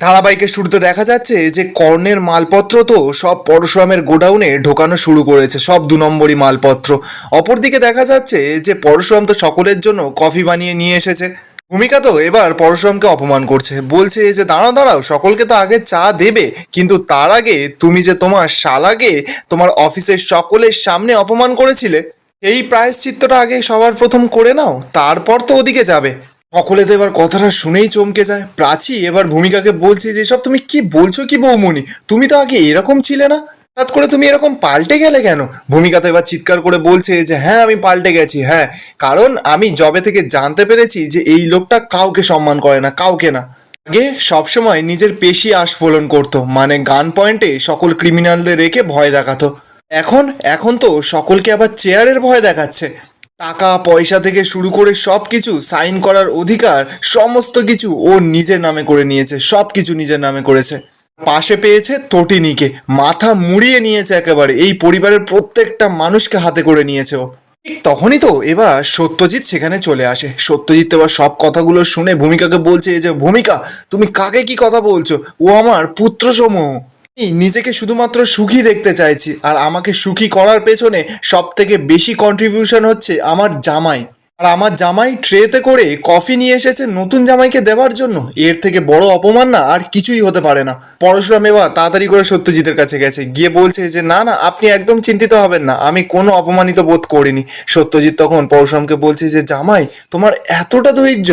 ধারাবাহিকের শুরুতে দেখা যাচ্ছে যে কর্ণের মালপত্র তো সব পরশুরামের গোডাউনে ঢোকানো শুরু করেছে, সব 2 নম্বরই মালপত্র। অপরদিকে দেখা যাচ্ছে যে পরশুরাম তো সকলের জন্য কফি বানিয়ে নিয়ে এসেছে। ভূমিকা তো এবার পরশুরামকে অপমান করছে, বলছে যে দাঁড়াও দাঁড়াও, সকলকে তো আগে চা দেবে, কিন্তু তার আগে তুমি যে তোমার শালাকে তোমার অফিসের সকলের সামনে অপমান করেছিলে, এই প্রায়শ্চিত্তটা আগে সবার প্রথম করে নাও, তারপর তো ওদিকে যাবে। সকলে তো এবার কথাটা শুনেই চমকে যায়। প্রাচী এবার ভূমিকাকে বলছে যে সব তুমি কি বলছো কি বৌমনি, তুমি তো আগে এরকম ছিলে না, হঠাৎ করে তুমি এরকম পাল্টে গেলে কেন? ভূমিকা তো এবার চিৎকার করে বলছে যে হ্যাঁ আমি পাল্টে গেছি, হ্যাঁ, কারণ আমি জবে থেকে জানতে পেরেছি যে এই লোকটা কাউকে সম্মান করে না, কাউকে না। আগে সবসময় নিজের পেশি আস্ফোলন করতো, মানে গান পয়েন্টে সকল ক্রিমিনালদের রেখে ভয় দেখাতো। এখন এখন তো সকলকে আবার চেয়ারের ভয় দেখাচ্ছে। টাকা পয়সা থেকে শুরু করে সব কিছু সাইন করার অধিকার, সমস্ত কিছু ও নিজের নামে করে নিয়েছে, সব কিছু নিজের নামে করেছে। পাশে পেয়েছে তটিনীকে, মাথা মুড়িয়ে নিয়েছে একেবারে, এই পরিবারের প্রত্যেকটা মানুষকে হাতে করে নিয়েছে ও। ঠিক তখনই তো এবার সত্যজিৎ সেখানে চলে আসে। সত্যজিৎ এবার সব কথাগুলো শুনে ভূমিকাকে বলছে যে ভূমিকা, তুমি কাকে কি কথা বলছো, ও আমার পুত্র সমূহ। আমি নিজেকে শুধুমাত্র সুখী দেখতে চাইছি, আর আমাকে সুখী করার পেছনে সব থেকে বেশি কন্ট্রিবিউশন হচ্ছে আমার জামাই। আর আমার জামাই ট্রেতে করে কফি নিয়ে এসেছে নতুন জামাইকে দেওয়ার জন্য, এর থেকে বড় অপমান না আর কিছুই হতে পারে না। পরশুরাম এবার তাড়াতাড়ি করে সত্যজিতের কাছে গেছে, গিয়ে বলছে যে না না, আপনি একদম চিন্তিত হবেন না, আমি কোনো অপমানিত বোধ করিনি। সত্যজিৎ তখন পরশুরামকে বলছে যে জামাই, তোমার এতটা ধৈর্য?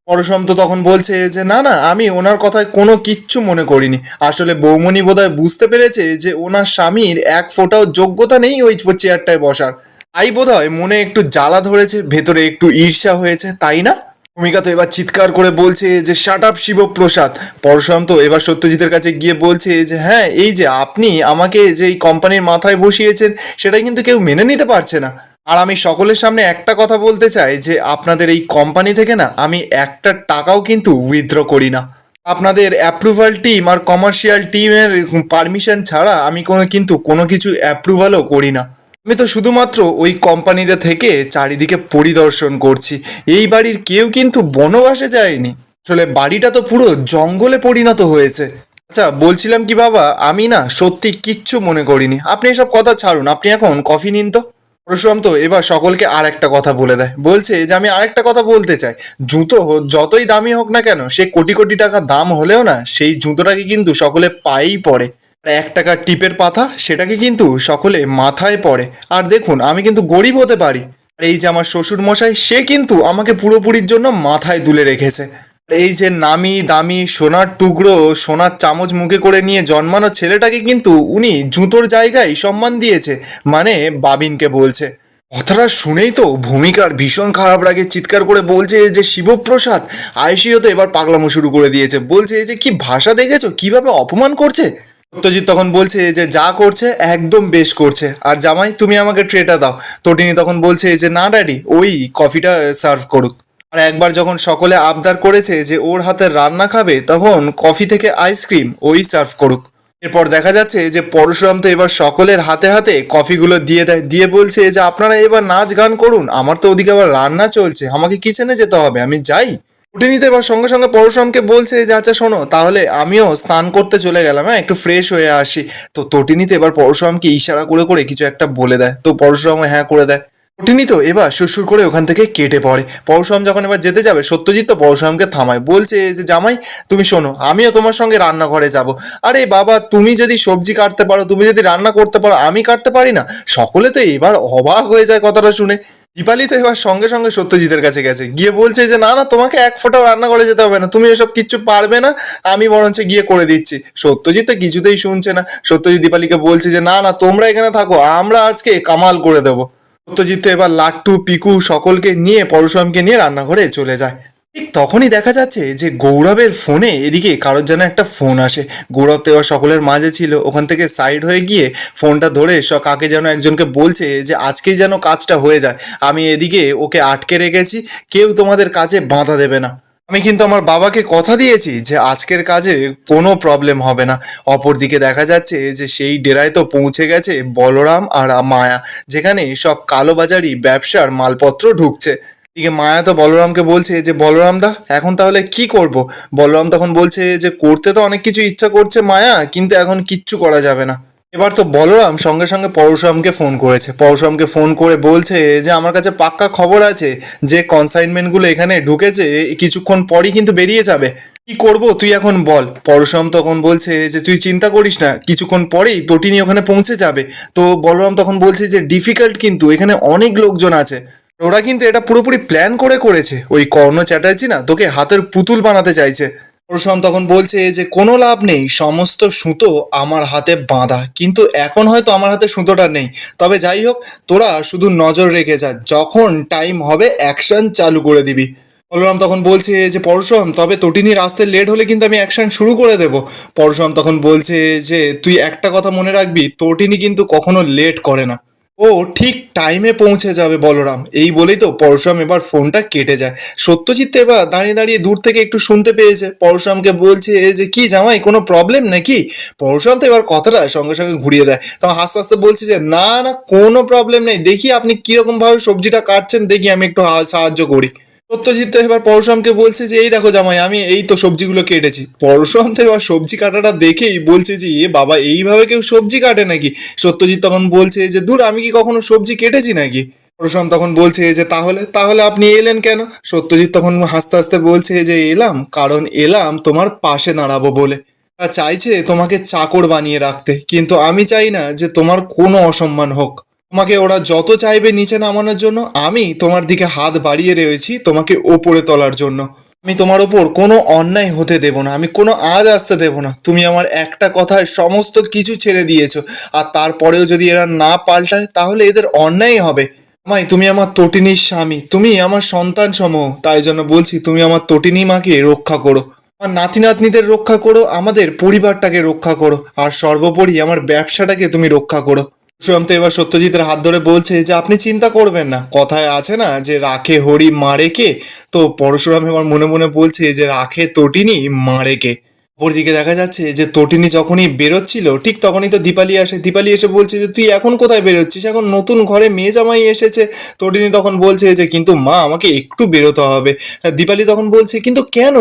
পরশুরাম তো তখন বলছে যে না না, আমি ওনার কথায় কোনো কিচ্ছু মনে করিনি, আসলে বৌমনি বোধহয় বুঝতে পেরেছে যে ওনার স্বামীর এক ফোঁটাও যোগ্যতা নেই ওই চেয়ারটায় বসার, তাই বোধহয় মনে একটু জ্বালা ধরেছে, ভেতরে একটু ঈর্ষা হয়েছে, তাই না? ভূমিকা তো এবার চিৎকার করে বলছে যে শাট আপ শিবপ্রসাদ। পরশুরাম তো এবার সত্যজিতের কাছে গিয়ে বলছে যে হ্যাঁ, এই যে আপনি আমাকে যে এই কোম্পানির মাথায় বসিয়েছেন, সেটাই কিন্তু কেউ মেনে নিতে পারছে না। আর আমি সকলের সামনে একটা কথা বলতে চাই যে আপনাদের এই কোম্পানি থেকে না আমি একটা টাকাও কিন্তু উইথড্র করি না। আপনাদের অ্যাপ্রুভাল টিম আর কমার্শিয়াল টিমের পারমিশন ছাড়া আমি কোনো কিছু অ্যাপ্রুভালও করি না। আমি তো শুধুমাত্র ওই কোম্পানিতে থেকে চারিদিকে পরিদর্শন করছি, এই বাড়ির কেউ কিন্তু বনবাসে যায়নি, আসলে বাড়িটা তো পুরো জঙ্গলে পরিণত হয়েছে। আচ্ছা বলছিলাম কি বাবা, আমি না সত্যি কিচ্ছু মনে করিনি, আপনি এসব কথা ছাড়ুন, আপনি এখন কফি নিন তো। পরশুরাম তো এবার সকলকে আর একটা কথা বলে দেয়, বলছে যে আমি আরেকটা কথা বলতে চাই, জুতো যতই দামি হোক না কেন, সে কোটি কোটি টাকা দাম হলেও না সেই জুতোটাকে কিন্তু সকলে পায়েই পড়ে। আর 1 টাকার টিপের পাতা সেটাকে কিন্তু সকলে মাথায় পড়ে। আর দেখুন আমি কিন্তু গরিব হতে পারি, আর এই যে আমার শ্বশুর মশাই, সে কিন্তু আমাকে পুরোপুরির জন্য মাথায় তুলে রেখেছে। আর এই যে নামি দামি সোনার টুকরো, সোনার চামচ মুখে করে নিয়ে জন্মানো ছেলেটাকে কিন্তু উনি জুতোর জায়গায় সম্মান দিয়েছে, মানে বাবিনকে বলছে। কথাটা শুনেই তো ভূমিকার ভীষণ খারাপ লাগে, চিৎকার করে বলছে যে শিবপ্রসাদ, আয়ুষিও তো এবার পাগলামো শুরু করে দিয়েছে, বলছে যে কি ভাষা দেখেছো, কিভাবে অপমান করছে। সত্যজিৎ তখন বলছে যে যা করছে একদম বেশ করছে, আর জামাই তুমি আমাকে ট্রেটা দাও। তটিনী তখন বলছে যে না ড্যাডি, ওই কফিটা সার্ভ করুক। আর একবার যখন সকলে আবদার করেছে যে ওর হাতের রান্না খাবে, তখন কফি থেকে আইসক্রিম ওই সার্ভ করুক। এরপর দেখা যাচ্ছে যে পরশুরাম তো এবার সকলের হাতে হাতে কফিগুলো দিয়ে দেয়, দিয়ে বলছে যে আপনারা এবার নাচ গান করুন, আমার তো ওদিকে আবার রান্না চলছে, আমাকে কিচেনে যেতে হবে, আমি যাই। উঠে নিতে এবার সঙ্গে সঙ্গে পরশুরামকে বলছে যে আচ্ছা শোনো, তাহলে আমিও স্নান করতে চলে গেলাম, হ্যাঁ একটু ফ্রেশ হয়ে আসি। তো তটিনীতে এবার পরশুরামকে ইশারা করে করে কিছু একটা বলে দেয়, তো পরশুরাম হ্যাঁ করে দেয়। তটিনী তো এবার সুরসুর করে ওখান থেকে কেটে পড়ে। পরশুরাম যখন এবার যেতে যাবে, সত্যজিৎ তো পরশুরামকে থামায়, বলছে যে জামাই তুমি শোনো, আমিও তোমার সঙ্গে রান্নাঘরে যাব। আরে বাবা, তুমি যদি সবজি কাটতে পারো, তুমি যদি রান্না করতে পারো, আমি কাটতে পারি না? সকলে তো এবার অবাক হয়ে যায় কথাটা শুনে। দীপালি তো এবার সঙ্গে সঙ্গে সত্যজিতের কাছে গেছে, গিয়ে বলছে যে না না, তোমাকে এক ফোঁটাও রান্না করে যেতে হবে না, তুমি এসব কিচ্ছু পারবে না, আমি বরঞ্চ গিয়ে করে দিচ্ছি। সত্যজিৎ তো কিছুতেই শুনছে না। সত্যজিৎ দীপালিকে বলছে যে না না, তোমরা এখানে থাকো, আমরা আজকে কামাল করে দেবো। সত্যজিৎ তো এবার লাট্টু পিকু সকলকে নিয়ে পরশুরামকে নিয়ে রান্নাঘরে চলে যায়। ঠিক তখনই দেখা যাচ্ছে যে গৌরবের ফোনে এদিকে কারোর যেন একটা ফোন আসে। গৌরব তো এবার সকলের মাঝে ছিল, ওখান থেকে সাইড হয়ে গিয়ে ফোনটা ধরে কাকে যেন একজনকে বলছে যে আজকেই যেন কাজটা হয়ে যায়, আমি এদিকে ওকে আটকে রেখেছি, কেউ তোমাদের কাজে বাধা দেবে না। আমি কিন্তু আমার বাবাকে কথা দিয়েছি যে আজকের কাজে কোনো প্রবলেম হবে না। অপরদিকে দেখা যাচ্ছে যে সেই ডেরায় তো পৌঁছে গেছে বলরাম আর মায়া, যেখানে সব কালোবাজারি ব্যবসার মালপত্র ঢুকছে। এদিকে মায়া তো বলরামকে বলছে যে বলরাম দা এখন তাহলে কি করব। বলরাম তখন বলছে যে করতে তো অনেক কিছু ইচ্ছা করছে মায়া, কিন্তু এখন কিচ্ছু করা যাবে না। এবার তো বলরাম সঙ্গে সঙ্গে পরশুরামকে ফোন করেছে, পরশুরামকে ফোন করে বলছে যে আমার কাছে পাক্কা খবর আছে যে কনসাইনমেন্টগুলো এখানে ঢুকেছে, কিছুক্ষণ পরই কিন্তু বেরিয়ে যাবে। কি করব তুই এখন বল। পরশুরাম তখন বলছে যে তুই চিন্তা করিস না, কিছুক্ষণ পরেই তটিনী ওখানে পৌঁছে যাবে। তো বলরাম তখন বলছে যে ডিফিকাল্ট, কিন্তু এখানে অনেক লোকজন আছে, ওরা কিন্তু এটা পুরোপুরি প্ল্যান করে করেছে। ওই কর্ণ চ্যাটার্জি না তোকে হাতের পুতুল বানাতে চাইছে। পরশুরাম তখন বলছে যে কোনো লাভ নেই, সমস্ত সুতো আমার হাতে বাঁধা, কিন্তু এখন হয়তো আমার হাতে সুতোটা নেই। তবে যাই হোক, তোরা শুধু নজর রেখে যা, যখন টাইম হবে অ্যাকশন চালু করে দিবি। বলরাম তখন বলছে যে পরশুরাম তবে তটিনীর আসতে লেট হলে কিন্তু আমি অ্যাকশন শুরু করে দেব। পরশুরাম তখন বলছে যে তুই একটা কথা মনে রাখবি, তটিনী কিন্তু কখনো লেট করে না, ও ঠিক টাইমে পৌঁছে যাবে বলরাম। এই বলেই তো পরশুরাম এবার ফোনটা কেটে যায়। সত্যজিৎ তো এবার দাঁড়িয়ে দাঁড়িয়ে দূর থেকে একটু শুনতে পেয়েছে, পরশুরামকে বলছে যে কি জামাই কোনো প্রবলেম নাকি। পরশুরাম তো এবার কথাটা সঙ্গে সঙ্গে ঘুরিয়ে দেয়, তখন হাসতে হাসতে বলছে যে না না কোনো প্রবলেম নেই, দেখি আপনি কিরকম ভাবে সবজিটা কাটছেন, দেখি আমি একটু সাহায্য করি। সত্যজিৎ তো এবার পরশুরামকে বলছে যে এই দেখো জামাই আমি এই তো সবজিগুলো কেটেছি। পরশুরাম তো এবার সবজি কাটাটা দেখেই বলছে যে এ বাবা এইভাবে কেউ সবজি কাটে নাকি। সত্যজিৎ তখন বলছে যে দূর আমি কি কখনো সবজি কেটেছি নাকি। পরশুরাম তখন বলছে যে তাহলে তাহলে আপনি এলেন কেন। সত্যজিৎ তখন হাসতে হাসতে বলছে যে এলাম কারণ এলাম তোমার পাশে দাঁড়াবো বলে। তা চাইছে তোমাকে চাকর বানিয়ে রাখতে, কিন্তু আমি চাই না যে তোমার কোনো অসম্মান হোক। তোমাকে ওরা যত চাইবে নিচে নামানোর জন্য, আমি তোমার দিকে হাত বাড়িয়ে রয়েছি তোমাকে ওপরে তোলার জন্য। আমি তোমার ওপর কোনো অন্যায় হতে দেব না, আমি কোনো আজ আসতে দেব না। তুমি আমার একটা কথায় সমস্ত কিছু ছেড়ে দিয়েছো, আর তারপরেও যদি এরা না পাল্টায় তাহলে এদের অন্যায় হবে। মাই তুমি আমার তটিনীর স্বামী, তুমি আমার সন্তান সমূহ, তাই জন্য বলছি তুমি আমার তটিনী মাকে রক্ষা করো, আমার নাতি নাতনিদের রক্ষা করো, আমাদের পরিবারটাকে রক্ষা করো, আর সর্বোপরি আমার ব্যবসাটাকে তুমি রক্ষা করো। পরশুরাম তো এবার সত্যজিতের হাত ধরে বলছে যে আপনি চিন্তা করবেন না, কথায় আছে না যে রাখে হরি মারে কে। তো পরশুরাম এবার মনে মনে বলছে যে রাখে তটিনী মারে কে। অপরদিকে দেখা যাচ্ছে যে তটিনী যখনই বেরোচ্ছিল ঠিক তখনই তো দীপালি আসে। দীপালি এসে বলছে যে তুই এখন কোথায় বেরোচ্ছিস, এখন নতুন ঘরে মেয়ে জামাই এসেছে। তটিনী তখন বলছে যে কিন্তু মা আমাকে একটু বেরোতে হবে। দীপালি তখন বলছে কিন্তু কেন।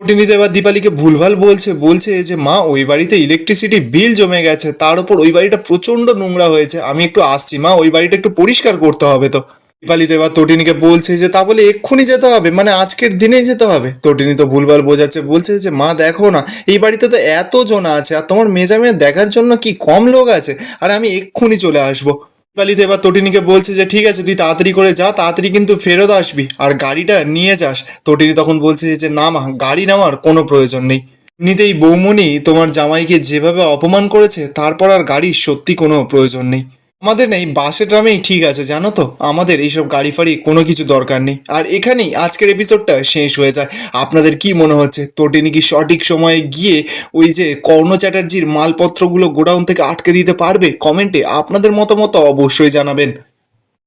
তটিনীতে এবার দীপালিকে ভুলভাল বলছে, বলছে যে মা ওই বাড়িতে ইলেকট্রিসিটি বিল জমে গেছে, তার উপর ওই বাড়িটা প্রচন্ড নোংরা হয়েছে, আমি একটু আসছি মা, ওই বাড়িটা একটু পরিষ্কার করতে হবে। তো দীপালি তো এবার তটিনীকে বলছে যে তা বলে এক্ষুনি যেতে হবে, মানে আজকের দিনেই যেতে হবে। তটিনী তো ভুলভাল বোঝাচ্ছে, বলছে যে মা দেখো না এই বাড়িতে তো এত জন আছে, আর তোমার মেজামেয়ে দেখার জন্য কি কম লোক আছে, আর আমি এক্ষুনি চলে আসবো। দীপালি তো এবার তটিনীকে বলছে যে ঠিক আছে তুই তাড়াতাড়ি করে যা, তাড়াতাড়ি কিন্তু ফেরত আসবি, আর গাড়িটা নিয়ে যাস। তটিনী তখন বলছে যে না মা, গাড়ি নেওয়ার কোনো প্রয়োজন নেই। এমনিতেই বৌমণি তোমার জামাইকে যেভাবে অপমান করেছে, তারপর আর গাড়ির সত্যি কোনো প্রয়োজন নেই। আমাদের নেই বাসে ট্রামেই ঠিক আছে জানো তো, আমাদের এইসব গাড়ি ফাড়ি কোনো কিছু দরকার নেই। আর এখানেই আজকের এপিসোডটা শেষ হয়ে যায়। আপনাদের কি মনে হচ্ছে তটিনী কি সঠিক সময়ে গিয়ে ওই যে কর্ণ চ্যাটার্জির মালপত্রগুলো গোডাউন থেকে আটকে দিতে পারবে? কমেন্টে আপনাদের মতামত অবশ্যই জানাবেন।